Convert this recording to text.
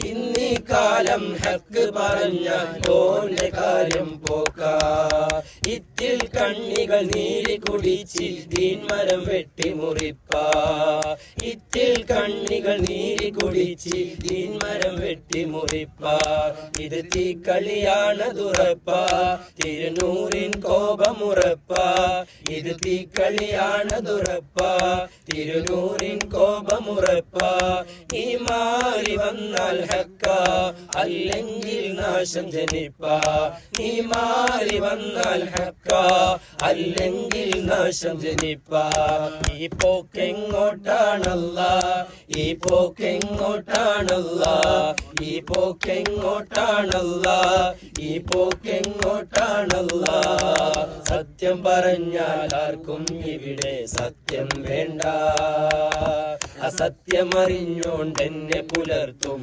ഇന്നീ കാലം ഹക്ക് പറഞ്ഞാൽ ഓന്റെ കാര്യം പോക്ക. ഇത്തിൽ കണ്ണികൾ നീരി കുടിച്ച് ദീൻമരം വെട്ടി മുറിപ്പ. ഇത്തിൽ കണ്ണികൾ നീരി കുടിച്ച് ദീൻമരം വെട്ടി മുറിപ്പ. ഇത് തീക്കളിയാണതുറപ്പ, തിരുനൂറിൻ കോപമുറപ്പ. ഇത് തീക്കളിയാണതുറപ്പ, തിരുനൂറിൻ കോപമുറപ്പ. ഈ മാറി വന്നാൽ ഹക്ക, അല്ലെങ്കിൽ നാശം ജനിപ്പ. നീ മാറി വന്നാൽ ഹക്ക, അല്ലെങ്കിൽ നാശം ജനിപ്പ. ഈ പോക്കെങ്ങോട്ടാണല്ല, ഈ പോക്കെങ്ങോട്ടാണല്ല, ഈ പോക്കെങ്ങോട്ടാണല്ല, ഈ പോക്കെങ്ങോട്ടാണല്ല. സത്യം പറഞ്ഞാൽ ആർക്കും ഇവിടെ സത്യം വേണ്ട, അസത്യമറിഞ്ഞോണ്ടെന്നെ പുലർത്തും